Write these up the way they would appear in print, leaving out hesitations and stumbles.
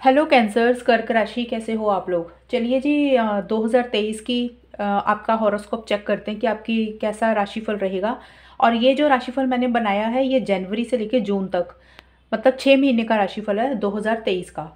Hello cancers, कर्क राशि कैसे हो आप लोग। चलिए जी, 2023 की आपका हॉरोस्कोप चेक करते हैं कि आपकी कैसा राशिफल रहेगा। और ये जो राशिफल मैंने बनाया है ये जनवरी से लेकर जून तक, मतलब 6 महीने का राशिफल है 2023 का।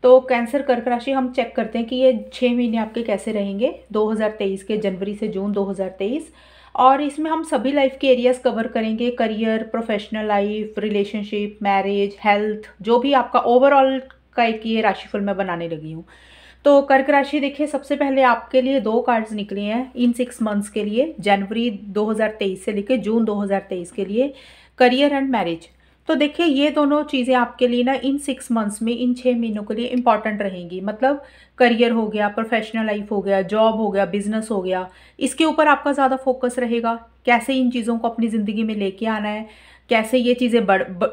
तो कैंसर कर्क राशि हम चेक करते हैं कि ये 6 महीने आपके कैसे रहेंगे 2023 के, जनवरी से जून 2023। और इसमें हम सभी लाइफ के एरियाज कवर करेंगे, career, professional life, relationship, marriage, health, जो भी आपका ओवरऑल का एक ये राशिफल मैं बनाने लगी हूँ। तो कर्क राशि देखिए, सबसे पहले आपके लिए दो कार्ड्स निकले हैं इन 6 मंथ्स के लिए, जनवरी 2023 से लेकर जून 2023 के लिए, करियर एंड मैरिज। तो देखिए ये दोनों चीज़ें आपके लिए ना इन 6 मंथ्स में, इन 6 महीनों के लिए इंपॉर्टेंट रहेंगी। मतलब करियर हो गया, प्रोफेशनल लाइफ हो गया, जॉब हो गया, बिजनेस हो गया, इसके ऊपर आपका ज़्यादा फोकस रहेगा। कैसे इन चीज़ों को अपनी ज़िंदगी में लेके आना है, कैसे ये चीज़ें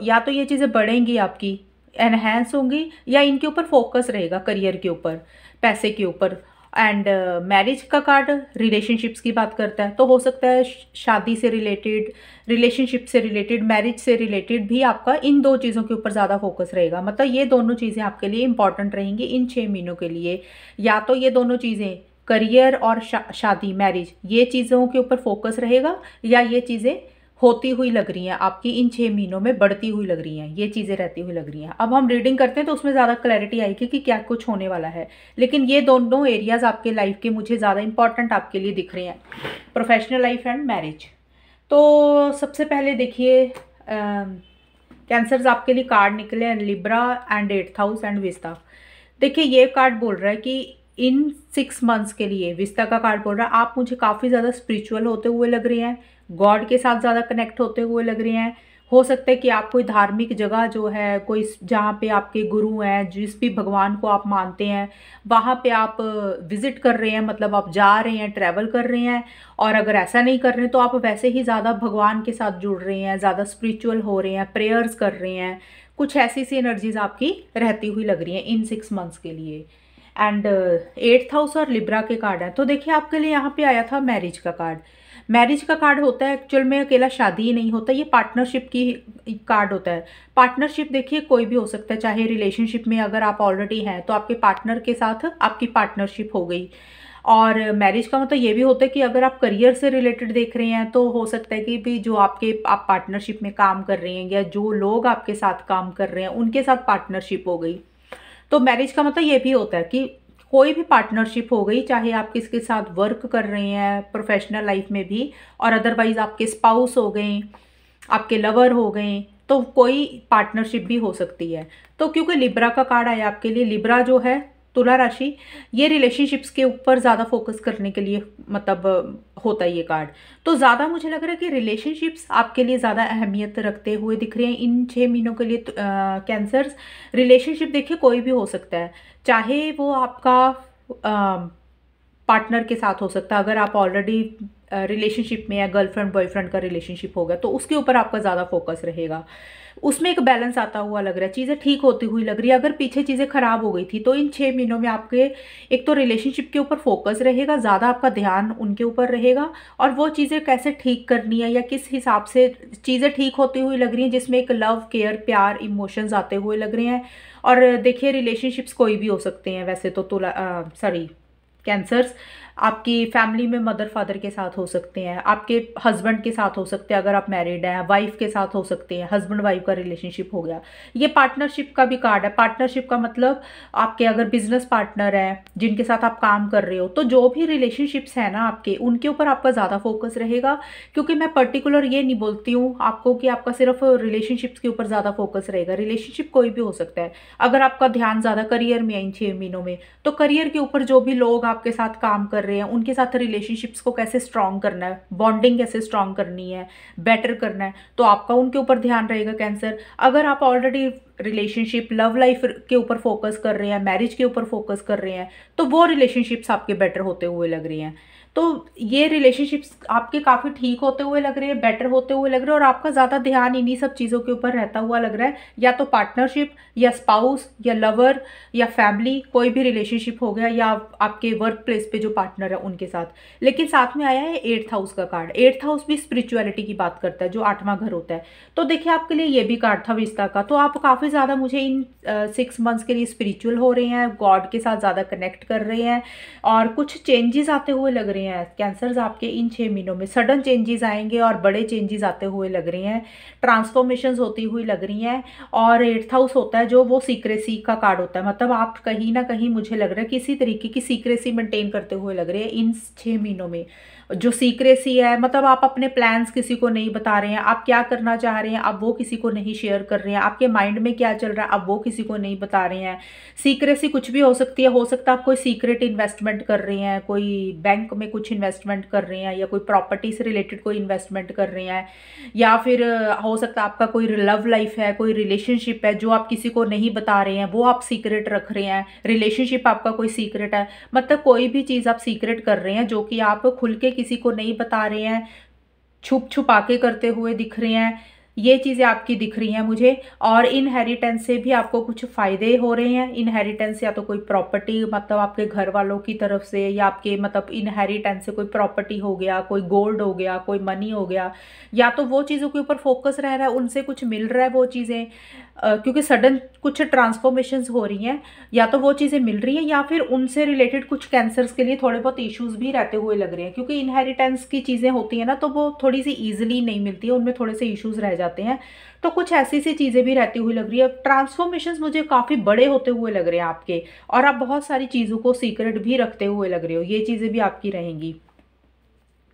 या तो ये चीज़ें बढ़ेंगी आपकी, एनहेंस होंगी, या इनके ऊपर फोकस रहेगा, करियर के ऊपर, पैसे के ऊपर। एंड मैरिज का कार्ड रिलेशनशिप्स की बात करता है, तो हो सकता है शादी से रिलेटेड, रिलेशनशिप से रिलेटेड, मैरिज से रिलेटेड भी आपका इन दो चीज़ों के ऊपर ज़्यादा फोकस रहेगा। मतलब ये दोनों चीज़ें आपके लिए इंपॉर्टेंट रहेंगी इन 6 महीनों के लिए। या तो ये दोनों चीज़ें, करियर और शादी, मैरिज, ये चीज़ों के ऊपर फोकस रहेगा, या ये चीज़ें होती हुई लग रही हैं आपकी इन 6 महीनों में, बढ़ती हुई लग रही हैं, ये चीज़ें रहती हुई लग रही हैं। अब हम रीडिंग करते हैं तो उसमें ज़्यादा क्लैरिटी आएगी कि क्या कुछ होने वाला है। लेकिन ये दोनों एरियाज आपके लाइफ के मुझे ज़्यादा इंपॉर्टेंट आपके लिए दिख रहे हैं, प्रोफेशनल लाइफ एंड मैरिज। तो सबसे पहले देखिए, कैंसर्स आपके लिए कार्ड निकले हैं, Libra and 8th house and vista. देखिए ये कार्ड बोल रहा है कि इन 6 मंथ्स के लिए, विस्ता का कार्ड बोल रहा है आप मुझे काफ़ी ज़्यादा स्पिरिचुअल होते हुए लग रहे हैं, गॉड के साथ ज़्यादा कनेक्ट होते हुए लग रहे हैं। हो सकता है कि आप कोई धार्मिक जगह जो है, कोई जहाँ पे आपके गुरु हैं, जिस भी भगवान को आप मानते हैं, वहाँ पे आप विजिट कर रहे हैं, मतलब आप जा रहे हैं, ट्रैवल कर रहे हैं। और अगर ऐसा नहीं कर रहे हैं तो आप वैसे ही ज़्यादा भगवान के साथ जुड़ रहे हैं, ज़्यादा स्पिरिचुअल हो रहे हैं, प्रेयर्स कर रहे हैं। कुछ ऐसी सी एनर्जीज आपकी रहती हुई लग रही हैं इन 6 मंथ्स के लिए। एंड 8th हाउस और लिब्रा के कार्ड हैं। तो देखिए आपके लिए यहाँ पे आया था मैरिज का कार्ड। मैरिज का कार्ड होता है एक्चुअल में अकेला शादी ही नहीं होता, ये पार्टनरशिप की कार्ड होता है। पार्टनरशिप देखिए कोई भी हो सकता है, चाहे रिलेशनशिप में अगर आप ऑलरेडी हैं तो आपके पार्टनर के साथ आपकी पार्टनरशिप हो गई। और मैरिज का मतलब ये भी होता है कि अगर आप करियर से रिलेटेड देख रहे हैं तो हो सकता है कि भी जो आप पार्टनरशिप में काम कर रहे हैं, या जो लोग आपके साथ काम कर रहे हैं उनके साथ पार्टनरशिप हो गई। तो मैरिज का मतलब ये भी होता है कि कोई भी पार्टनरशिप हो गई, चाहे आप किसके साथ वर्क कर रहे हैं प्रोफेशनल लाइफ में भी, और अदरवाइज आपके स्पाउस हो गए, आपके लवर हो गए, तो कोई पार्टनरशिप भी हो सकती है। तो क्योंकि लिब्रा का कार्ड आया आपके लिए, लिब्रा जो है तुला राशि, ये रिलेशनशिप्स के ऊपर ज़्यादा फोकस करने के लिए मतलब होता है ये कार्ड। तो ज़्यादा मुझे लग रहा है कि रिलेशनशिप्स आपके लिए ज़्यादा अहमियत रखते हुए दिख रहे हैं इन 6 महीनों के लिए। कैंसर्स, रिलेशनशिप देखिए कोई भी हो सकता है, चाहे वो आपका पार्टनर के साथ हो सकता है। अगर आप ऑलरेडी रिलेशनशिप में या गर्लफ्रेंड बॉयफ्रेंड का रिलेशनशिप होगा तो उसके ऊपर आपका ज़्यादा फोकस रहेगा, उसमें एक बैलेंस आता हुआ लग रहा है, चीज़ें ठीक होती हुई लग रही है। अगर पीछे चीज़ें खराब हो गई थी तो इन 6 महीनों में आपके एक तो रिलेशनशिप के ऊपर फोकस रहेगा, ज़्यादा आपका ध्यान उनके ऊपर रहेगा, और वो चीज़ें कैसे ठीक करनी है या किस हिसाब से चीज़ें ठीक होती हुई लग रही हैं, जिसमें एक लव, केयर, प्यार, इमोशंस आते हुए लग रहे हैं। और देखिए रिलेशनशिप्स कोई भी हो सकते हैं वैसे तो, सॉरी कैंसर्स, आपकी फैमिली में मदर फादर के साथ हो सकते हैं, आपके हस्बैंड के साथ हो सकते हैं अगर आप मैरिड हैं, वाइफ के साथ हो सकते हैं, हस्बैंड वाइफ का रिलेशनशिप हो गया। ये पार्टनरशिप का भी कार्ड है। पार्टनरशिप का मतलब आपके अगर बिजनेस पार्टनर है जिनके साथ आप काम कर रहे हो, तो जो भी रिलेशनशिप्स है ना आपके, उनके ऊपर आपका ज़्यादा फोकस रहेगा। क्योंकि मैं पर्टिकुलर ये नहीं बोलती हूँ आपको कि आपका सिर्फ रिलेशनशिप्स के ऊपर ज़्यादा फोकस रहेगा, रिलेशनशिप कोई भी हो सकता है। अगर आपका ध्यान ज़्यादा करियर में है इन 6 महीनों में, तो करियर के ऊपर जो भी लोग आपके साथ काम कर रहे हैं उनके साथ रिलेशनशिप्स को कैसे स्ट्रॉन्ग करना है, बॉन्डिंग कैसे स्ट्रॉन्ग करनी है, बेटर करना है, तो आपका उनके ऊपर ध्यान रहेगा कैंसर। अगर आप ऑलरेडी रिलेशनशिप, लव लाइफ के ऊपर फोकस कर रहे हैं, मैरिज के ऊपर फोकस कर रहे हैं, तो वो रिलेशनशिप्स आपके बेटर होते हुए लग रही हैं। तो ये रिलेशनशिप्स आपके काफ़ी ठीक होते हुए लग रहे हैं, बेटर होते हुए लग रहे हैं, और आपका ज़्यादा ध्यान इन्हीं सब चीज़ों के ऊपर रहता हुआ लग रहा है, या तो पार्टनरशिप या स्पाउस या लवर या फैमिली, कोई भी रिलेशनशिप हो गया, या आपके वर्क प्लेस पे जो पार्टनर है उनके साथ। लेकिन साथ में आया है 8th हाउस का कार्ड। 8th हाउस भी स्पिरिचुअलिटी की बात करता है, जो 8वां घर होता है। तो देखिए आपके लिए ये भी कार्ड था विस्ता का। तो आप काफ़ी ज़्यादा मुझे इन 6 मंथ्स के लिए स्पिरिचुअल हो रहे हैं, गॉड के साथ ज़्यादा कनेक्ट कर रहे हैं, और कुछ चेंजेस आते हुए लग रहे हैं कैंसर्स आपके इन 6 महीनों में। सडन चेंजेस आएंगे और बड़े चेंजेस आते हुए लग रहे हैं, ट्रांसफॉर्मेशंस होती हुई लग रही हैं। और 8th हाउस होता है जो वो सीक्रेसी का कार्ड होता है, मतलब आप कहीं ना कहीं मुझे लग रहा है किसी तरीके की सीक्रेसी मेंटेन करते हुए लग रहे हैं इन 6 महीनों में। जो सीक्रेसी है, मतलब आप अपने प्लान्स किसी को नहीं बता रहे हैं, आप क्या करना चाह रहे हैं अब वो किसी को नहीं शेयर कर रहे हैं, आपके माइंड में क्या चल रहा है अब वो किसी को नहीं बता रहे हैं। सीक्रेसी कुछ भी हो सकती है, हो सकता है आप कोई सीक्रेट इन्वेस्टमेंट कर रहे हैं, कोई बैंक में कुछ इन्वेस्टमेंट कर रहे हैं, या कोई प्रॉपर्टी से रिलेटेड कोई इन्वेस्टमेंट कर रहे हैं, या फिर हो सकता है आपका कोई लव लाइफ है, कोई रिलेशनशिप है जो आप किसी को नहीं बता रहे हैं, वो आप सीक्रेट रख रहे हैं। रिलेशनशिप आपका कोई सीक्रेट है, मतलब कोई भी चीज़ आप सीक्रेट कर रहे हैं जो कि आप खुल के किसी को नहीं बता रहे हैं, छुप छुपा के करते हुए दिख रहे हैं। ये चीज़ें आपकी दिख रही हैं मुझे। और इनहेरिटेंस से भी आपको कुछ फ़ायदे हो रहे हैं। इनहेरिटेंस या तो कोई प्रॉपर्टी, मतलब आपके घर वालों की तरफ से, या आपके मतलब इनहेरिटेंस से कोई प्रॉपर्टी हो गया, कोई गोल्ड हो गया, कोई मनी हो गया, या तो वो चीज़ों के ऊपर फोकस रह रहा है, उनसे कुछ मिल रहा है वो चीज़ें, क्योंकि सडन कुछ ट्रांसफॉर्मेशंस हो रही हैं, या तो वो चीज़ें मिल रही हैं, या फिर उनसे रिलेटेड कुछ कैंसर्स के लिए थोड़े बहुत इश्यूज भी रहते हुए लग रहे हैं, क्योंकि इनहेरिटेंस की चीज़ें होती हैं ना, तो वो थोड़ी सी ईजिली नहीं मिलती है, उनमें थोड़े से इश्यूज रह जाते हैं। तो कुछ ऐसी सी चीज़ें भी रहती हुई लग रही है। ट्रांसफॉर्मेशंस मुझे काफ़ी बड़े होते हुए लग रहे हैं आपके, और आप बहुत सारी चीज़ों को सीक्रेट भी रखते हुए लग रहे हो, ये चीज़ें भी आपकी रहेंगी।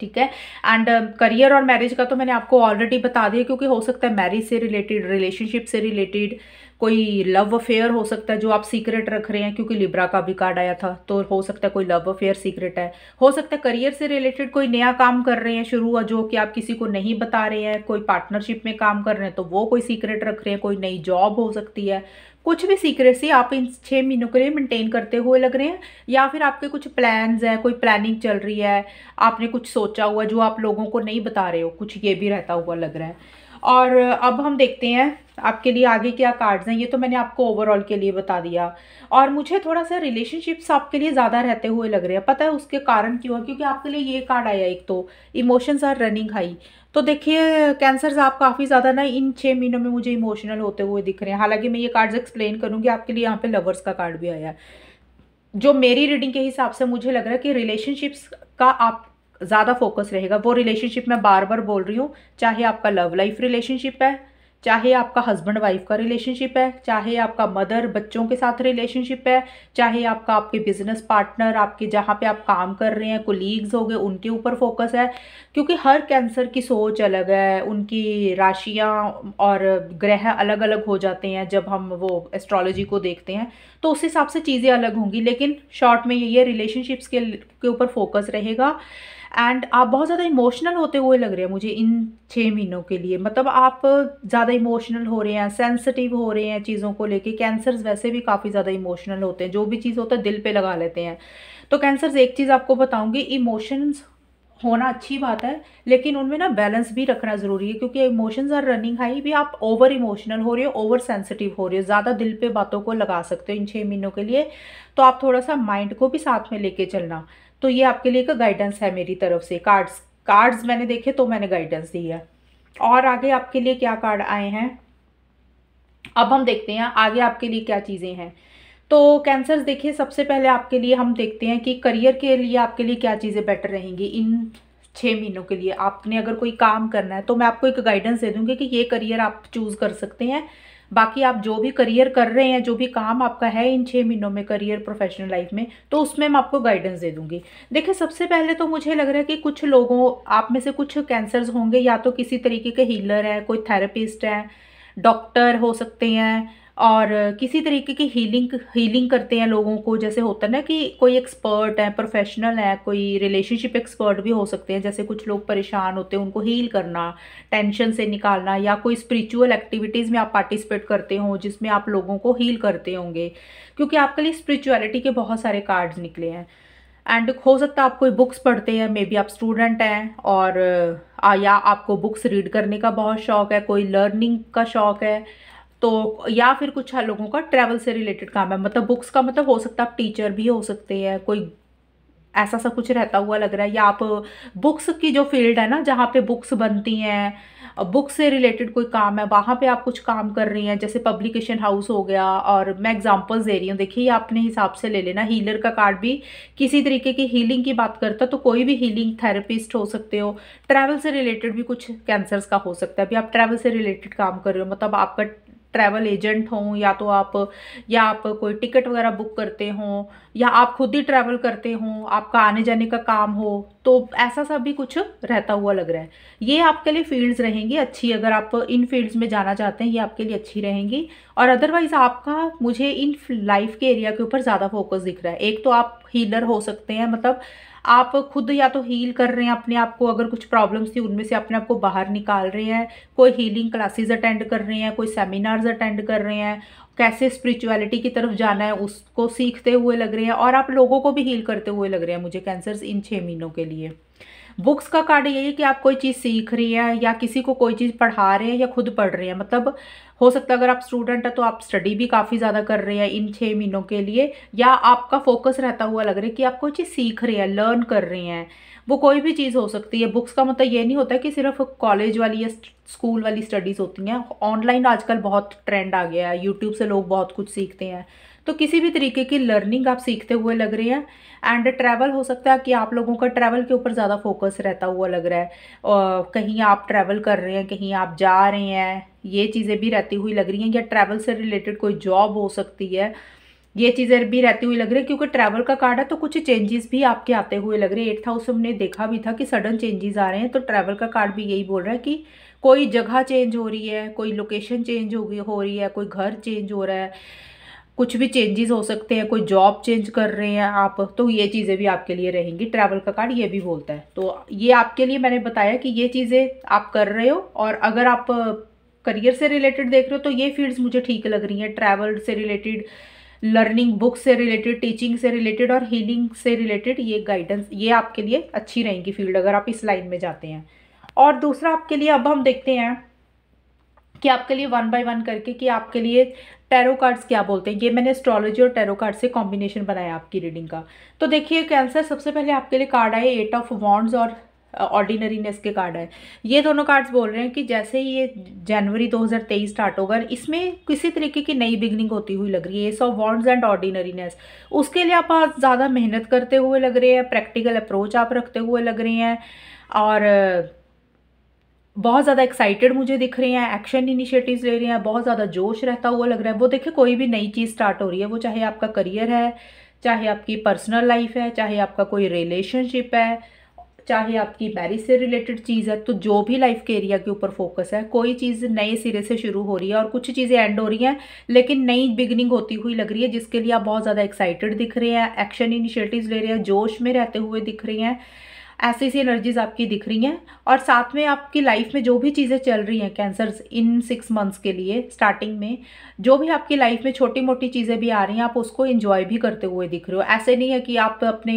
ठीक है। एंड करियर और मैरिज का तो मैंने आपको ऑलरेडी बता दिया, क्योंकि हो सकता है मैरिज से रिलेटेड, रिलेशनशिप से रिलेटेड कोई लव अफेयर हो सकता है जो आप सीक्रेट रख रहे हैं, क्योंकि लिब्रा का भी कार्ड आया था, तो हो सकता है कोई लव अफेयर सीक्रेट है। हो सकता है करियर से रिलेटेड कोई नया काम कर रहे हैं शुरू, जो कि आप किसी को नहीं बता रहे हैं। कोई पार्टनरशिप में काम कर रहे हैं तो वो कोई सीक्रेट रख रहे हैं। कोई नई जॉब हो सकती है। कुछ भी सीक्रेसी आप इन 6 महीनों के लिए मेंटेन करते हुए लग रहे हैं, या फिर आपके कुछ प्लान्स हैं, कोई प्लानिंग चल रही है, आपने कुछ सोचा हुआ जो आप लोगों को नहीं बता रहे हो, कुछ ये भी रहता हुआ लग रहा है। और अब हम देखते हैं आपके लिए आगे क्या कार्ड्स हैं। ये तो मैंने आपको ओवरऑल के लिए बता दिया। और मुझे थोड़ा सा रिलेशनशिप्स आपके लिए ज़्यादा रहते हुए लग रहे हैं। पता है उसके कारण क्यों है? क्योंकि आपके लिए ये कार्ड आया, एक तो इमोशंस आर रनिंग हाई। तो देखिए कैंसर्स, आप काफ़ी ज़्यादा ना इन 6 महीनों में मुझे इमोशनल होते हुए दिख रहे हैं। हालांकि मैं ये कार्ड्स एक्सप्लेन करूँगी आपके लिए। यहाँ पे लवर्स का कार्ड भी आया है। जो मेरी रीडिंग के हिसाब से मुझे लग रहा है कि रिलेशनशिप्स का आप ज़्यादा फोकस रहेगा। वो रिलेशनशिप मैं बार बार बोल रही हूँ, चाहे आपका लव लाइफ रिलेशनशिप है, चाहे आपका हस्बैंड वाइफ का रिलेशनशिप है, चाहे आपका मदर बच्चों के साथ रिलेशनशिप है, चाहे आपका आपके बिजनेस पार्टनर, आपके जहाँ पे आप काम कर रहे हैं, कोलीग्स हो गए, उनके ऊपर फोकस है। क्योंकि हर कैंसर की सोच अलग है, उनकी राशियाँ और ग्रह अलग अलग हो जाते हैं जब हम वो एस्ट्रोलॉजी को देखते हैं, तो उस हिसाब से चीज़ें अलग होंगी। लेकिन शॉर्ट में ये रिलेशनशिप्स के ऊपर फोकस रहेगा। एंड आप बहुत ज़्यादा इमोशनल होते हुए लग रहे हैं मुझे इन 6 महीनों के लिए। मतलब आप ज़्यादा इमोशनल हो रहे हैं, सेंसिटिव हो रहे हैं चीज़ों को लेके। कैंसर्स वैसे भी काफ़ी ज़्यादा इमोशनल होते हैं, जो भी चीज़ होता है दिल पे लगा लेते हैं। तो कैंसर्स, एक चीज़ आपको बताऊंगी, इमोशंस होना अच्छी बात है, लेकिन उनमें ना बैलेंस भी रखना ज़रूरी है। क्योंकि इमोशंस आर रनिंग हाई भी, आप ओवर इमोशनल हो रहे हो, ओवर सेंसिटिव हो रहे हो, ज़्यादा दिल पे बातों को लगा सकते हो इन 6 महीनों के लिए। तो आप थोड़ा सा माइंड को भी साथ में लेके चलना। तो ये आपके लिए एक गाइडेंस है मेरी तरफ से। कार्ड्स मैंने देखे तो मैंने गाइडेंस दी है। और आगे आपके लिए क्या कार्ड आए हैं, अब हम देखते हैं आगे आपके लिए क्या चीज़ें हैं। तो कैंसर्स, देखिए सबसे पहले आपके लिए हम देखते हैं कि करियर के लिए आपके लिए क्या चीज़ें बेटर रहेंगी इन 6 महीनों के लिए। आपने अगर कोई काम करना है तो मैं आपको एक गाइडेंस दे दूंगी कि ये करियर आप चूज़ कर सकते हैं। बाकी आप जो भी करियर कर रहे हैं, जो भी काम आपका है इन 6 महीनों में करियर प्रोफेशनल लाइफ में, तो उसमें मैं आपको गाइडेंस दे दूंगी। देखिए सबसे पहले तो मुझे लग रहा है कि कुछ लोगों, आप में से कुछ कैंसर्स होंगे या तो किसी तरीके के हीलर है, कोई थेरेपिस्ट है, डॉक्टर हो सकते हैं, और किसी तरीके की हीलिंग करते हैं लोगों को। जैसे होता है ना कि कोई एक्सपर्ट है, प्रोफेशनल है, कोई रिलेशनशिप एक्सपर्ट भी हो सकते हैं। जैसे कुछ लोग परेशान होते हैं, उनको हील करना, टेंशन से निकालना, या कोई स्पिरिचुअल एक्टिविटीज़ में आप पार्टिसिपेट करते हो जिसमें आप लोगों को हील करते होंगे, क्योंकि आपके लिए स्पिरिचुअलिटी के बहुत सारे कार्ड्स निकले हैं। एंड हो सकता है आप कोई बुक्स पढ़ते हैं, मे बी आप स्टूडेंट हैं, और या आपको बुक्स रीड करने का बहुत शौक है, कोई लर्निंग का शौक है, तो या फिर कुछ लोगों का ट्रैवल से रिलेटेड काम है। मतलब बुक्स का मतलब हो सकता है आप टीचर भी हो सकते हैं, कोई ऐसा सा कुछ रहता हुआ लग रहा है, या आप बुक्स की जो फील्ड है ना, जहाँ पे बुक्स बनती हैं, बुक्स से रिलेटेड कोई काम है, वहाँ पे आप कुछ काम कर रही हैं, जैसे पब्लिकेशन हाउस हो गया। और मैं एग्जांपल्स दे रही हूँ, देखिए ये अपने हिसाब से ले लेना। हीलर का कार्ड भी किसी तरीके की हीलिंग की बात करता है, तो कोई भी हीलिंग थेरेपिस्ट हो सकते हो। ट्रैवल से रिलेटेड भी कुछ कैंसर्स का हो सकता है। अभी आप ट्रैवल से रिलेटेड काम कर रहे हो, मतलब आपका ट्रैवल एजेंट हो, या आप कोई टिकट वगैरह बुक करते हो, या आप खुद ही ट्रैवल करते हो, आपका आने जाने का काम हो, तो ऐसा सा भी कुछ रहता हुआ लग रहा है। ये आपके लिए फील्ड्स रहेंगी अच्छी, अगर आप इन फील्ड्स में जाना चाहते हैं, ये आपके लिए अच्छी रहेंगी। और अदरवाइज आपका मुझे इन लाइफ के एरिया के ऊपर ज़्यादा फोकस दिख रहा है। एक तो आप हीलर हो सकते हैं, मतलब आप खुद या तो हील कर रहे हैं अपने आप को, अगर कुछ प्रॉब्लम्स थी उनमें से अपने आप को बाहर निकाल रहे हैं, कोई हीलिंग क्लासेस अटेंड कर रहे हैं, कोई सेमिनार्स अटेंड कर रहे हैं, कैसे स्पिरिचुअलिटी की तरफ जाना है उसको सीखते हुए लग रहे हैं, और आप लोगों को भी हील करते हुए लग रहे हैं मुझे कैंसर्स इन 6 महीनों के लिए। बुक्स का कार्ड यही है कि आप कोई चीज़ सीख रही हैं, या किसी को कोई चीज़ पढ़ा रहे हैं, या खुद पढ़ रहे हैं। मतलब हो सकता है अगर आप स्टूडेंट है तो आप स्टडी भी काफ़ी ज़्यादा कर रहे हैं इन 6 महीनों के लिए, या आपका फोकस रहता हुआ लग रहा है कि आप कोई चीज़ सीख रहे हैं, लर्न कर रहे हैं। वो कोई भी चीज़ हो सकती है। बुक्स का मतलब ये नहीं होता कि सिर्फ कॉलेज वाली या स्कूल वाली स्टडीज़ होती हैं। ऑनलाइन आजकल बहुत ट्रेंड आ गया है, यूट्यूब से लोग बहुत कुछ सीखते हैं, तो किसी भी तरीके की लर्निंग आप सीखते हुए लग रहे हैं। एंड ट्रैवल हो सकता है कि आप लोगों का ट्रैवल के ऊपर ज़्यादा फोकस रहता हुआ लग रहा है, कहीं आप ट्रैवल कर रहे हैं, कहीं आप जा रहे हैं, ये चीज़ें भी रहती हुई लग रही हैं। या ट्रैवल से रिलेटेड कोई जॉब हो सकती है, ये चीज़ें भी रहती हुई लग रही है। क्योंकि ट्रैवल का कार्ड है तो कुछ चेंजेस भी आपके आते हुए लग रहे हैं। 8th हाउस हमने देखा भी था कि सडन चेंजेस आ रहे हैं, तो ट्रैवल का कार्ड भी यही बोल रहा है कि कोई जगह चेंज हो रही है, कोई लोकेशन चेंज हो रही है, कोई घर चेंज हो रहा है, कुछ भी चेंजेस हो सकते हैं, कोई जॉब चेंज कर रहे हैं आप, तो ये चीज़ें भी आपके लिए रहेंगी। ट्रैवल का कार्ड ये भी बोलता है, तो ये आपके लिए मैंने बताया कि ये चीज़ें आप कर रहे हो। और अगर आप करियर से रिलेटेड देख रहे हो तो ये फील्ड्स मुझे ठीक लग रही हैं, ट्रैवल से रिलेटेड, लर्निंग, बुक से रिलेटेड, टीचिंग से रिलेटेड और हीलिंग से रिलेटेड। ये गाइडेंस ये आपके लिए अच्छी रहेंगी फील्ड, अगर आप इस लाइन में जाते हैं। और दूसरा आपके लिए अब हम देखते हैं कि आपके लिए वन बाय वन करके कि आपके लिए टैरो कार्ड्स क्या बोलते हैं। ये मैंने एस्ट्रोलॉजी और टैरो कार्ड से कॉम्बिनेशन बनाया आपकी रीडिंग का। तो देखिए कैंसर, सबसे पहले आपके लिए कार्ड आए 8 ऑफ वॉन्ड्स और ऑर्डिनरीनेस के कार्ड है। ये दोनों कार्ड्स बोल रहे हैं कि जैसे ही ये जनवरी 2023 स्टार्ट होगा, इसमें किसी तरीके की नई बिगनिंग होती हुई लग रही है। S of wands and ordinariness, उसके लिए आप आज ज़्यादा मेहनत करते हुए लग रहे हैं, प्रैक्टिकल अप्रोच आप रखते हुए लग रहे हैं, और बहुत ज़्यादा एक्साइटेड मुझे दिख रहे हैं, एक्शन इनिशिएटिव्स ले रहे हैं, बहुत ज़्यादा जोश रहता हुआ लग रहा है। वो देखिए कोई भी नई चीज़ स्टार्ट हो रही है, वो चाहे आपका करियर है, चाहे आपकी पर्सनल लाइफ है, चाहे आपका कोई रिलेशनशिप है, चाहे आपकी मैरिज से रिलेटेड चीज़ है, तो जो भी लाइफ के एरिया के ऊपर फोकस है, कोई चीज़ नए सिरे से शुरू हो रही है, और कुछ चीज़ें एंड हो रही हैं, लेकिन नई बिगनिंग होती हुई लग रही है, जिसके लिए आप बहुत ज़्यादा एक्साइटेड दिख रहे हैं, एक्शन इनिशिएटिव्स ले रहे हैं, जोश में रहते हुए दिख रही हैं। ऐसी ऐसी एनर्जीज आपकी दिख रही हैं। और साथ में आपकी लाइफ में जो भी चीज़ें चल रही हैं कैंसर्स इन 6 मंथ्स के लिए, स्टार्टिंग में जो भी आपकी लाइफ में छोटी मोटी चीज़ें भी आ रही हैं, आप उसको एंजॉय भी करते हुए दिख रहे हो। ऐसे नहीं है कि आप अपने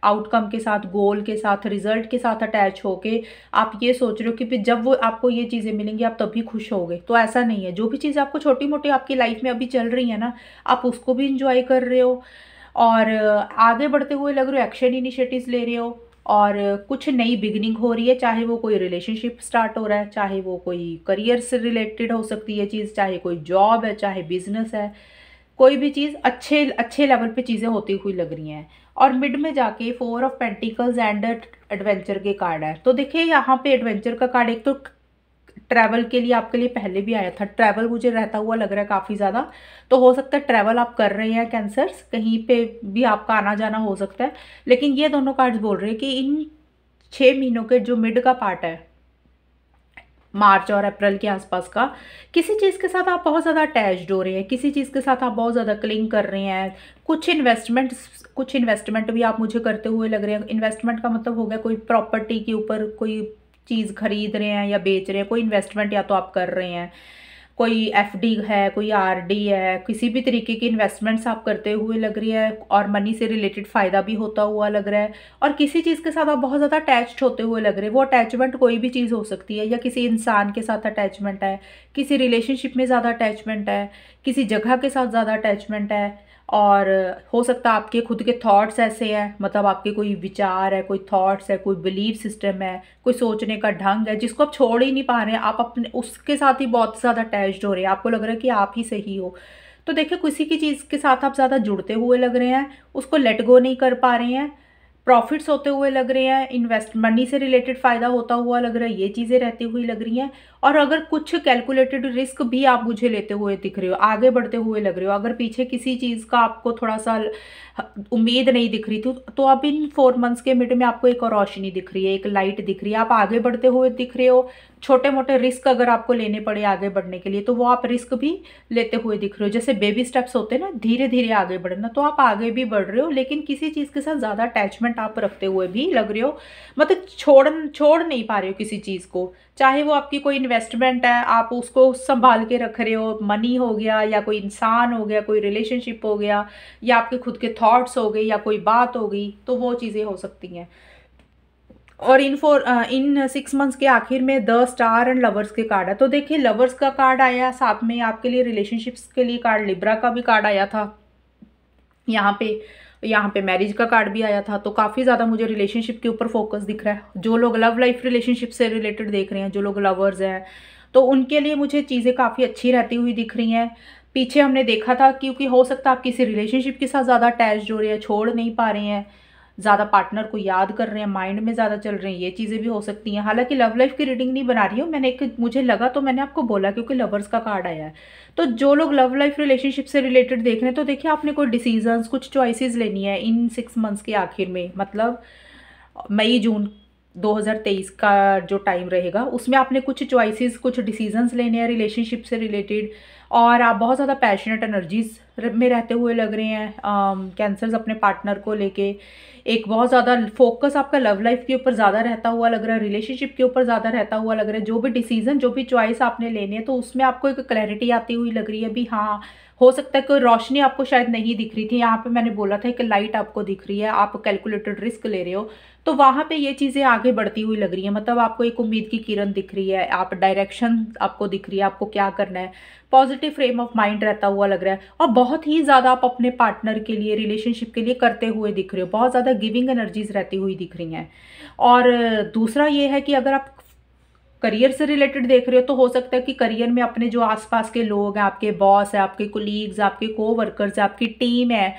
आउटकम के साथ, गोल के साथ, रिजल्ट के साथ अटैच होके आप ये सोच रहे हो कि जब वो आपको ये चीज़ें मिलेंगी आप तभी खुश होगे, तो ऐसा नहीं है। जो भी चीज़ें आपको छोटी मोटी आपकी लाइफ में अभी चल रही है ना, आप उसको भी इंजॉय कर रहे हो, और आगे बढ़ते हुए लग रहे हो, एक्शन इनिशिएटिव्स ले रहे हो, और कुछ नई बिगनिंग हो रही है। चाहे वो कोई रिलेशनशिप स्टार्ट हो रहा है, चाहे वो कोई करियर से रिलेटेड हो सकती है चीज़, चाहे कोई जॉब है, चाहे बिजनेस है, कोई भी चीज़ अच्छे अच्छे लेवल पे चीज़ें होती हुई लग रही हैं। और मिड में जाके 4 ऑफ पेंटिकल्स एंड एडवेंचर के कार्ड है। तो देखिए यहाँ पे एडवेंचर का कार्ड एक तो ट्रैवल के लिए आपके लिए पहले भी आया था। ट्रैवल मुझे रहता हुआ लग रहा है काफ़ी ज़्यादा, तो हो सकता है ट्रैवल आप कर रहे हैं कैंसर्स, कहीं पे भी आपका आना जाना हो सकता है। लेकिन ये दोनों कार्ड्स बोल रहे हैं कि इन 6 महीनों के जो मिड का पार्ट है, मार्च और अप्रैल के आसपास का, किसी चीज़ के साथ आप बहुत ज़्यादा अटैच्ड हो रहे हैं, किसी चीज़ के साथ आप बहुत ज़्यादा क्लिंग कर रहे हैं। कुछ इन्वेस्टमेंट भी आप मुझे करते हुए लग रहे हैं। इन्वेस्टमेंट का मतलब हो गया कोई प्रॉपर्टी के ऊपर कोई चीज़ खरीद रहे हैं या बेच रहे हैं, कोई इन्वेस्टमेंट या तो आप कर रहे हैं, कोई एफडी है, कोई आरडी है, किसी भी तरीके की इन्वेस्टमेंट्स आप करते हुए लग रही है और मनी से रिलेटेड फ़ायदा भी होता हुआ लग रहा है। और किसी चीज़ के साथ आप बहुत ज़्यादा अटैच्ड होते हुए लग रहे हैं। वो अटैचमेंट कोई भी चीज़ हो सकती है, या किसी इंसान के साथ अटैचमेंट है, किसी रिलेशनशिप में ज़्यादा अटैचमेंट है, किसी जगह के साथ ज़्यादा अटैचमेंट है। और हो सकता है आपके खुद के थॉट्स ऐसे हैं, मतलब आपके कोई विचार है, कोई थॉट्स है, कोई बिलीफ सिस्टम है, कोई सोचने का ढंग है जिसको आप छोड़ ही नहीं पा रहे हैं। आप अपने उसके साथ ही बहुत ज़्यादा अटैच्ड हो रहे हैं, आपको लग रहा है कि आप ही सही हो। तो देखिए, किसी की चीज़ के साथ आप ज़्यादा जुड़ते हुए लग रहे हैं, उसको लेट गो नहीं कर पा रहे हैं, प्रॉफिट्स होते हुए लग रहे हैं, इन्वेस्ट मनी से रिलेटेड फ़ायदा होता हुआ लग रहा है, ये चीज़ें रहती हुई लग रही हैं। और अगर कुछ कैलकुलेटेड रिस्क भी आप मुझे लेते हुए दिख रहे हो, आगे बढ़ते हुए लग रहे हो, अगर पीछे किसी चीज़ का आपको थोड़ा सा उम्मीद नहीं दिख रही थी, तो अब इन 4 मंथ्स के मिड में आपको एक और रोशनी दिख रही है, एक लाइट दिख रही है, आप आगे बढ़ते हुए दिख रहे हो। छोटे मोटे रिस्क अगर आपको लेने पड़े आगे बढ़ने के लिए, तो वो आप रिस्क भी लेते हुए दिख रहे हो। जैसे बेबी स्टेप्स होते हैं ना, धीरे धीरे आगे बढ़ना, तो आप आगे भी बढ़ रहे हो, लेकिन किसी चीज़ के साथ ज़्यादा अटैचमेंट आप रखते हुए भी लग रहे हो। मतलब छोड़ नहीं पा रहे हो किसी चीज़ को, चाहे वो आपकी कोई इन्वेस्टमेंट है, आप उसको संभाल के रख रहे हो, मनी हो गया, या कोई इंसान हो गया, कोई रिलेशनशिप हो गया, या आपके खुद के थॉट्स हो गए, या कोई बात हो गई, तो वो चीज़ें हो सकती हैं। और इन 6 मंथ्स के आखिर में द स्टार एंड लवर्स के कार्ड है। तो देखिए, लवर्स का कार्ड आया, साथ में आपके लिए रिलेशनशिप्स के लिए कार्ड लिब्रा का भी कार्ड आया था यहाँ पे मैरिज का कार्ड भी आया था। तो काफ़ी ज़्यादा मुझे रिलेशनशिप के ऊपर फोकस दिख रहा है। जो लोग लव लाइफ रिलेशनशिप से रिलेटेड देख रहे हैं, जो लोग लवर्स हैं, तो उनके लिए मुझे चीज़ें काफ़ी अच्छी रहती हुई दिख रही हैं। पीछे हमने देखा था, क्योंकि हो सकता है आप किसी रिलेशनशिप के साथ ज़्यादा अटैच्ड हो रहे हैं, छोड़ नहीं पा रहे हैं, ज़्यादा पार्टनर को याद कर रहे हैं, माइंड में ज़्यादा चल रहे हैं, ये चीज़ें भी हो सकती हैं। हालांकि लव लाइफ की रीडिंग नहीं बना रही हूँ, मैंने एक मुझे लगा तो मैंने आपको बोला, क्योंकि लवर्स का कार्ड आया है। तो जो लोग लव लाइफ रिलेशनशिप से रिलेटेड देख रहे हैं, तो देखिए, आपने कोई डिसीजंस, कुछ चॉइसेस लेनी है इन 6 मंथ्स के आखिर में, मतलब मई जून 2023 का जो टाइम रहेगा, उसमें आपने कुछ चॉइसेस, कुछ डिसीजंस लेने हैं रिलेशनशिप से रिलेटेड। और आप बहुत ज़्यादा पैशनेट एनर्जीज में रहते हुए लग रहे हैं, कैंसर्स, अपने पार्टनर को लेके। एक बहुत ज़्यादा फोकस आपका लव लाइफ के ऊपर ज़्यादा रहता हुआ लग रहा है, रिलेशनशिप के ऊपर ज़्यादा रहता हुआ लग रहा है। जो भी डिसीजन, जो भी चॉइस आपने लेनी है, तो उसमें आपको एक क्लैरिटी आती हुई लग रही है भी। हाँ, हो सकता है कोई रोशनी आपको शायद नहीं दिख रही थी, यहाँ पे मैंने बोला था, एक लाइट आपको दिख रही है, आप कैलकुलेटेड रिस्क ले रहे हो, तो वहाँ पे ये चीज़ें आगे बढ़ती हुई लग रही है। मतलब आपको एक उम्मीद की किरण दिख रही है, आप डायरेक्शन आपको दिख रही है, आपको क्या करना है, पॉजिटिव फ्रेम ऑफ माइंड रहता हुआ लग रहा है। और बहुत ही ज़्यादा आप अपने पार्टनर के लिए, रिलेशनशिप के लिए करते हुए दिख रहे हो, बहुत ज़्यादा गिविंग एनर्जीज रहती हुई दिख रही हैं। और दूसरा ये है कि अगर आप करियर से रिलेटेड देख रहे हो, तो हो सकता है कि करियर में अपने जो आसपास के लोग हैं, आपके बॉस है, आपके कोलीग्स, आपके कोवर्कर्स है, आपकी टीम है,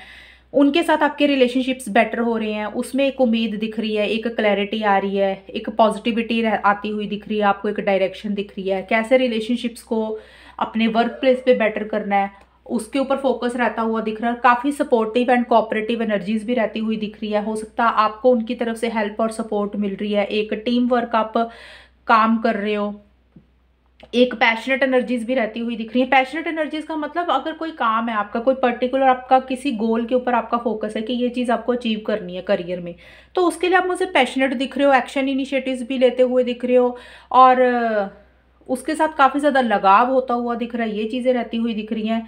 उनके साथ आपके रिलेशनशिप्स बेटर हो रहे हैं, उसमें एक उम्मीद दिख रही है, एक क्लैरिटी आ रही है, एक पॉजिटिविटी आती हुई दिख रही है, आपको एक डायरेक्शन दिख रही है, कैसे रिलेशनशिप्स को अपने वर्क प्लेस पे बेटर करना है, उसके ऊपर फोकस रहता हुआ दिख रहा है। काफ़ी सपोर्टिव एंड कोऑपरेटिव एनर्जीज भी रहती हुई दिख रही है। हो सकता है आपको उनकी तरफ से हेल्प और सपोर्ट मिल रही है, एक टीम वर्क आप काम कर रहे हो, एक पैशनेट एनर्जीज भी रहती हुई दिख रही है। पैशनेट एनर्जीज का मतलब, अगर कोई काम है आपका, कोई पर्टिकुलर आपका किसी गोल के ऊपर आपका फोकस है कि ये चीज़ आपको अचीव करनी है करियर में, तो उसके लिए आप मुझे पैशनेट दिख रहे हो, एक्शन इनिशिएटिव्स भी लेते हुए दिख रहे हो, और उसके साथ काफ़ी ज़्यादा लगाव होता हुआ दिख रहा है, ये चीज़ें रहती हुई दिख रही हैं।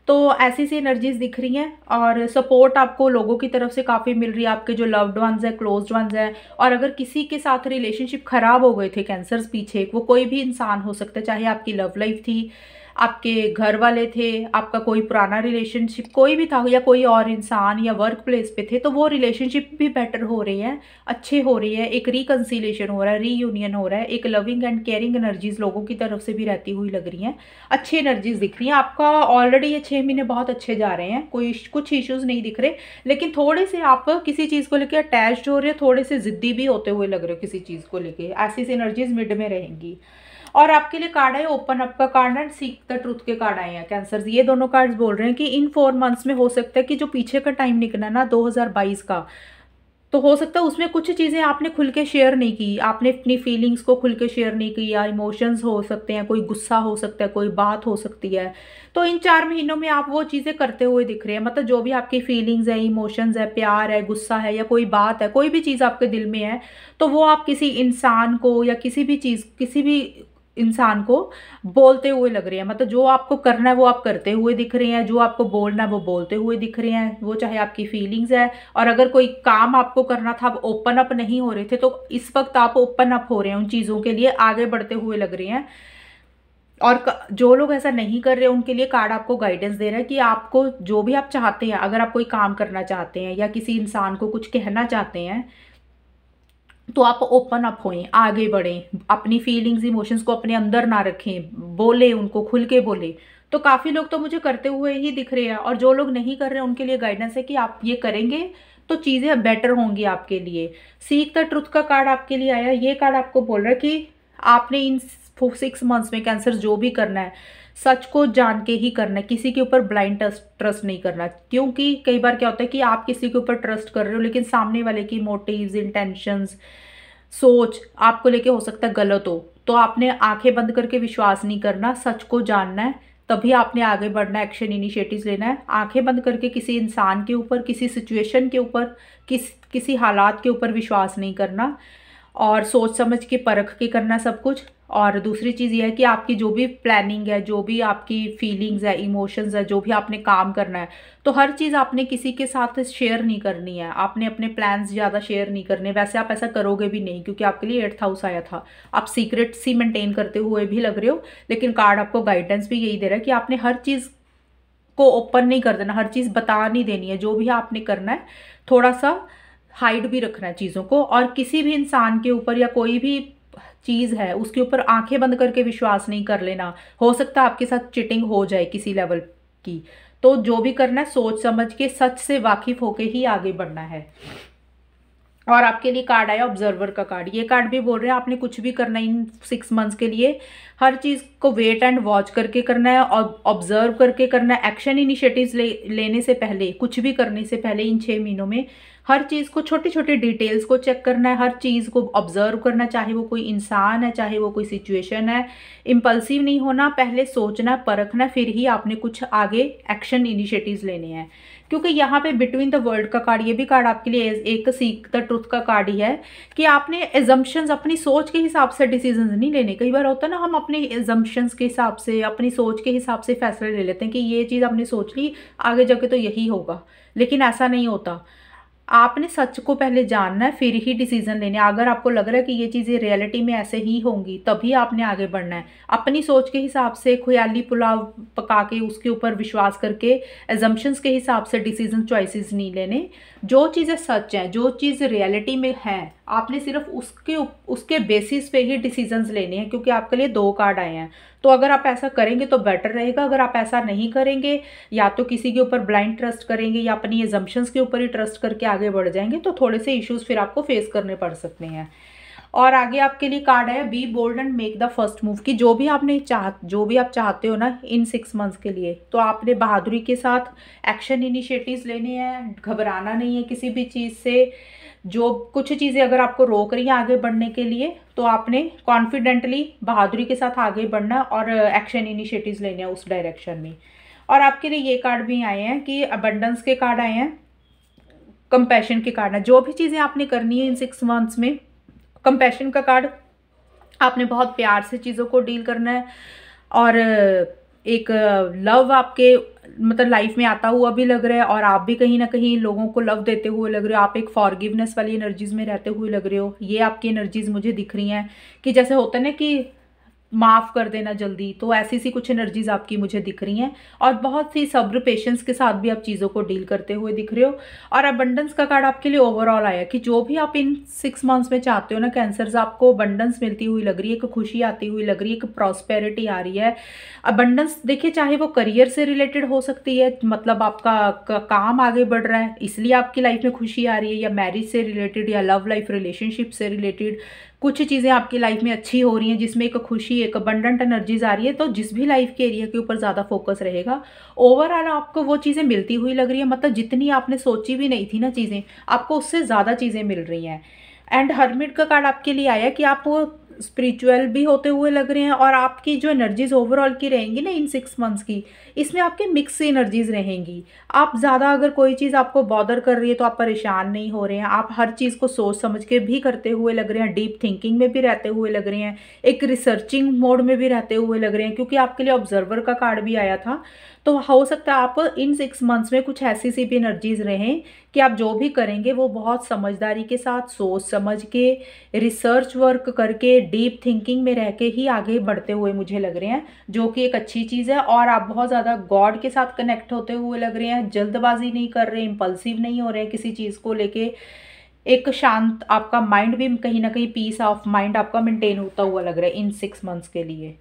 तो ऐसी सी एनर्जीज दिख रही हैं, और सपोर्ट आपको लोगों की तरफ से काफ़ी मिल रही है, आपके जो लव्ड वंस हैं, क्लोज्ड वंस हैं। और अगर किसी के साथ रिलेशनशिप खराब हो गए थे कैंसर्स पीछे, वो कोई भी इंसान हो सकता है, चाहे आपकी लव लाइफ थी, आपके घर वाले थे, आपका कोई पुराना रिलेशनशिप कोई भी था, या कोई और इंसान, या वर्क प्लेस पे थे, तो वो रिलेशनशिप भी बेटर हो रही है, अच्छे हो रही है, एक रिकन्सिलेशन हो रहा है, रीयूनियन हो रहा है, एक लविंग एंड केयरिंग एनर्जीज लोगों की तरफ से भी रहती हुई लग रही हैं, अच्छी एनर्जीज दिख रही हैं। आपका ऑलरेडी ये 6 महीने बहुत अच्छे जा रहे हैं, कोई कुछ इश्यूज नहीं दिख रहे, लेकिन थोड़े से आप किसी चीज़ को लेकर अटैच्ड हो रहे हो, थोड़े से जिद्दी भी होते हुए लग रहे हो किसी चीज़ को लेकर, ऐसी एनर्जीज मिड में रहेंगी। और आपके लिए कार्ड है ओपन अप का card and seek the truth के कार्ड आए हैं कैंसर। ये दोनों कार्ड्स बोल रहे हैं कि इन 4 मंथ्स में हो सकता है कि जो पीछे का टाइम निकला ना 2022 का, तो हो सकता है उसमें कुछ चीज़ें आपने खुल के शेयर नहीं की, आपने अपनी फीलिंग्स को खुल के शेयर नहीं की, या इमोशंस हो सकते हैं, कोई गुस्सा हो सकता है, कोई बात हो सकती है। तो इन 4 महीनों में आप वो चीज़ें करते हुए दिख रहे हैं, मतलब जो भी आपकी फीलिंग्स है, इमोशंस है, प्यार है, गुस्सा है, या कोई बात है, कोई भी चीज़ आपके दिल में है, तो वो आप किसी इंसान को, या किसी भी चीज़, किसी भी इंसान को बोलते हुए लग रहे हैं, मतलब जो आपको करना है वो आप करते हुए दिख रहे हैं, जो आपको बोलना है वो बोलते हुए दिख रहे हैं, वो चाहे आपकी फीलिंग्स है। और अगर कोई काम आपको करना था, आप ओपन अप नहीं हो रहे थे, तो इस वक्त आप ओपन अप हो रहे हैं, उन चीज़ों के लिए आगे बढ़ते हुए लग रहे हैं। और जो लोग ऐसा नहीं कर रहे उनके लिए कार्ड आपको गाइडेंस दे रहा है कि आपको जो भी आप चाहते हैं, अगर आप कोई काम करना चाहते हैं या किसी इंसान को कुछ कहना चाहते हैं, तो आप ओपन अप होएं, आगे बढ़ें, अपनी फीलिंग्स इमोशंस को अपने अंदर ना रखें, बोले उनको, खुल के बोले। तो काफ़ी लोग तो मुझे करते हुए ही दिख रहे हैं, और जो लोग नहीं कर रहे उनके लिए गाइडेंस है कि आप ये करेंगे तो चीज़ें बेटर होंगी आपके लिए। सीक द ट्रुथ का कार्ड आपके लिए आया। ये कार्ड आपको बोल रहा है कि आपने इन 6 मंथ्स में कैंसर जो भी करना है, सच को जान के ही करना है, किसी के ऊपर ब्लाइंड ट्रस्ट नहीं करना। क्योंकि कई बार क्या होता है कि आप किसी के ऊपर ट्रस्ट कर रहे हो, लेकिन सामने वाले की मोटिव्स, इंटेंशंस, सोच आपको लेके हो सकता है गलत हो, तो आपने आंखें बंद करके विश्वास नहीं करना, सच को जानना है, तभी आपने आगे बढ़ना है, एक्शन इनिशिएटिव्स लेना है। आंखें बंद करके किसी इंसान के ऊपर, किसी सिचुएशन के ऊपर, किसी हालात के ऊपर विश्वास नहीं करना, और सोच समझ के परख के करना सब कुछ। और दूसरी चीज़ ये है कि आपकी जो भी प्लानिंग है, जो भी आपकी फीलिंग्स है, इमोशंस है, जो भी आपने काम करना है, तो हर चीज़ आपने किसी के साथ शेयर नहीं करनी है। आपने अपने प्लान्स ज़्यादा शेयर नहीं करने। वैसे आप ऐसा करोगे भी नहीं, क्योंकि आपके लिए 8th हाउस आया था। आप सीक्रेट सी मेंटेन करते हुए भी लग रहे हो, लेकिन कार्ड आपको गाइडेंस भी यही दे रहा है कि आपने हर चीज़ को ओपन नहीं कर देना, हर चीज़ बता नहीं देनी है। जो भी आपने करना है, थोड़ा सा हाइड भी रखना है चीज़ों को, और किसी भी इंसान के ऊपर या कोई भी चीज़ है उसके ऊपर आंखें बंद करके विश्वास नहीं कर लेना। हो सकता है आपके साथ चिटिंग हो जाए किसी लेवल की। तो जो भी करना है सोच समझ के, सच से वाकिफ होके ही आगे बढ़ना है। और आपके लिए कार्ड आया ऑब्जर्वर का कार्ड। ये कार्ड भी बोल रहे हैं आपने कुछ भी करना है इन 6 मंथ्स के लिए, हर चीज़ को वेट एंड वॉच करके करना है, और ऑब्जर्व करके करना है। एक्शन इनिशिएटिव्स लेने से पहले, कुछ भी करने से पहले इन 6 महीनों में हर चीज़ को, छोटी छोटी डिटेल्स को चेक करना है, हर चीज़ को ऑब्जर्व करना, चाहे वो कोई इंसान है, चाहे वो कोई सिचुएशन है। इम्पल्सिव नहीं होना, पहले सोचना, परखना, फिर ही आपने कुछ आगे एक्शन इनिशिएटिव्स लेने हैं। क्योंकि यहाँ पे बिटवीन द वर्ल्ड का कार्ड, ये भी कार्ड आपके लिए एक सीक द ट्रुथ का कार्ड ही है कि आपने एजम्पशंस, अपनी सोच के हिसाब से डिसीजंस नहीं लेने। कई बार होता है ना, हम अपने एजम्पशंस के हिसाब से, अपनी सोच के हिसाब से फैसले ले लेते हैं कि ये चीज़ आपने सोच ली, आगे जाके तो यही होगा, लेकिन ऐसा नहीं होता। आपने सच को पहले जानना है, फिर ही डिसीजन लेने। अगर आपको लग रहा है कि ये चीज़ें रियलिटी में ऐसे ही होंगी, तभी आपने आगे बढ़ना है। अपनी सोच के हिसाब से ख्याली पुलाव पका के उसके ऊपर विश्वास करके एजम्पशंस के हिसाब से डिसीजन चॉइसेस नहीं लेने। जो चीज़ें सच हैं, जो चीज़ रियलिटी में है, आपने सिर्फ उसके बेसिस पे ही डिसीजंस लेने हैं। क्योंकि आपके लिए 2 कार्ड आए हैं, तो अगर आप ऐसा करेंगे तो बेटर रहेगा। अगर आप ऐसा नहीं करेंगे, या तो किसी के ऊपर ब्लाइंड ट्रस्ट करेंगे या अपनी एजम्पशंस के ऊपर ही ट्रस्ट करके आगे बढ़ जाएंगे, तो थोड़े से इश्यूज फिर आपको फेस करने पड़ सकते हैं। और आगे आपके लिए कार्ड है be bold and make the first move, कि जो भी आप चाहते हो ना इन 6 मंथ्स के लिए, तो आपने बहादुरी के साथ एक्शन इनिशिएटिव्स लेने हैं। घबराना नहीं है किसी भी चीज़ से। जो कुछ चीज़ें अगर आपको रोक रही हैं आगे बढ़ने के लिए, तो आपने कॉन्फिडेंटली, बहादुरी के साथ आगे बढ़ना और एक्शन इनिशिएटिव्स लेने हैं उस डायरेक्शन में। और आपके लिए ये कार्ड भी आए हैं कि अबंडेंस के कार्ड आए हैं, कंपैशन के कार्ड है। जो भी चीज़ें आपने करनी है इन 6 मंथ्स में, कंपैशन का कार्ड, आपने बहुत प्यार से चीज़ों को डील करना है। और एक लव आपके मतलब लाइफ में आता हुआ भी लग रहा है, और आप भी कहीं ना कहीं लोगों को लव देते हुए लग रहे हो। आप एक फॉरगिवनेस वाली एनर्जीज में रहते हुए लग रहे हो। ये आपकी एनर्जीज मुझे दिख रही हैं कि जैसे होता है ना कि माफ़ कर देना जल्दी, तो ऐसी सी कुछ एनर्जीज आपकी मुझे दिख रही हैं। और बहुत सी सब्र, पेशेंस के साथ भी आप चीज़ों को डील करते हुए दिख रहे हो। और अबंडेंस का कार्ड आपके लिए ओवरऑल आया कि जो भी आप इन 6 मंथ्स में चाहते हो ना कैंसर्स, आपको अबंडेंस मिलती हुई लग रही है, एक खुशी आती हुई लग रही है, एक प्रॉस्पेरिटी आ रही है। अबंडेंस देखिए, चाहे वो करियर से रिलेटेड हो सकती है, मतलब आपका काम आगे बढ़ रहा है इसलिए आपकी लाइफ में खुशी आ रही है, या मैरिज से रिलेटेड, या लव लाइफ रिलेशनशिप से रिलेटेड कुछ चीज़ें आपकी लाइफ में अच्छी हो रही हैं, जिसमें एक खुशी, एक अबंडेंट एनर्जीज आ रही है। तो जिस भी लाइफ के एरिया के ऊपर ज़्यादा फोकस रहेगा, ओवरऑल आपको वो चीज़ें मिलती हुई लग रही है। मतलब जितनी आपने सोची भी नहीं थी ना चीज़ें, आपको उससे ज़्यादा चीज़ें मिल रही हैं। एंड हर्मिट का कार्ड आपके लिए आया कि आप स्पिरिचुअल भी होते हुए लग रहे हैं, और आपकी जो एनर्जीज ओवरऑल की रहेंगी ना इन 6 मंथ्स की, इसमें आपके मिक्स एनर्जीज रहेंगी। आप ज़्यादा अगर कोई चीज़ आपको बॉदर कर रही है तो आप परेशान नहीं हो रहे हैं, आप हर चीज़ को सोच समझ के भी करते हुए लग रहे हैं, डीप थिंकिंग में भी रहते हुए लग रहे हैं, एक रिसर्चिंग मोड में भी रहते हुए लग रहे हैं, क्योंकि आपके लिए ऑब्जर्वर का कार्ड भी आया था। तो हो सकता है आप इन 6 मंथ्स में कुछ ऐसी सी भी एनर्जीज रहें कि आप जो भी करेंगे वो बहुत समझदारी के साथ, सोच समझ के, रिसर्च वर्क करके, डीप थिंकिंग में रह के ही आगे बढ़ते हुए मुझे लग रहे हैं, जो कि एक अच्छी चीज़ है। और आप बहुत ज़्यादा गॉड के साथ कनेक्ट होते हुए लग रहे हैं, जल्दबाजी नहीं कर रहे, इम्पल्सिव नहीं हो रहे हैं किसी चीज़ को लेके। एक शांत आपका माइंड भी कहीं ना कहीं पीस ऑफ माइंड आपका मेंटेन होता हुआ लग रहा है इन 6 मंथ्स के लिए।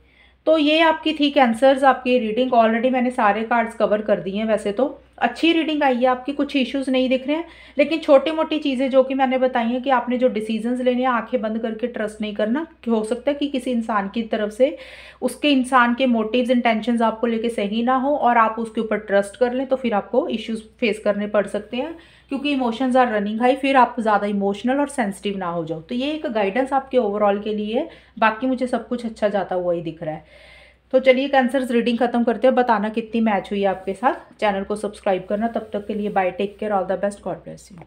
तो ये आपकी थी कैंसर्स आपकी रीडिंग। ऑलरेडी मैंने सारे कार्ड्स कवर कर दिए हैं। वैसे तो अच्छी रीडिंग आई है आपकी, कुछ इश्यूज नहीं दिख रहे हैं, लेकिन छोटी मोटी चीज़ें जो कि मैंने बताई हैं कि आपने जो डिसीजंस लेने हैं आंखें बंद करके ट्रस्ट नहीं करना। हो सकता है कि किसी इंसान की तरफ से उसके इंसान के मोटिव्स इंटेंशंस आपको लेके सही ना हो और आप उसके ऊपर ट्रस्ट कर लें, तो फिर आपको इश्यूज फेस करने पड़ सकते हैं, क्योंकि इमोशंस आर रनिंग हाई, फिर आप ज़्यादा इमोशनल और सेंसिटिव ना हो जाओ। तो ये एक गाइडेंस आपके ओवरऑल के लिए है। बाकी मुझे सब कुछ अच्छा जाता हुआ ही दिख रहा है। तो चलिए कैंसर्स रीडिंग खत्म करते हैं। बताना कितनी मैच हुई है आपके साथ, चैनल को सब्सक्राइब करना। तब तक के लिए bye, take care, all the best, God bless you.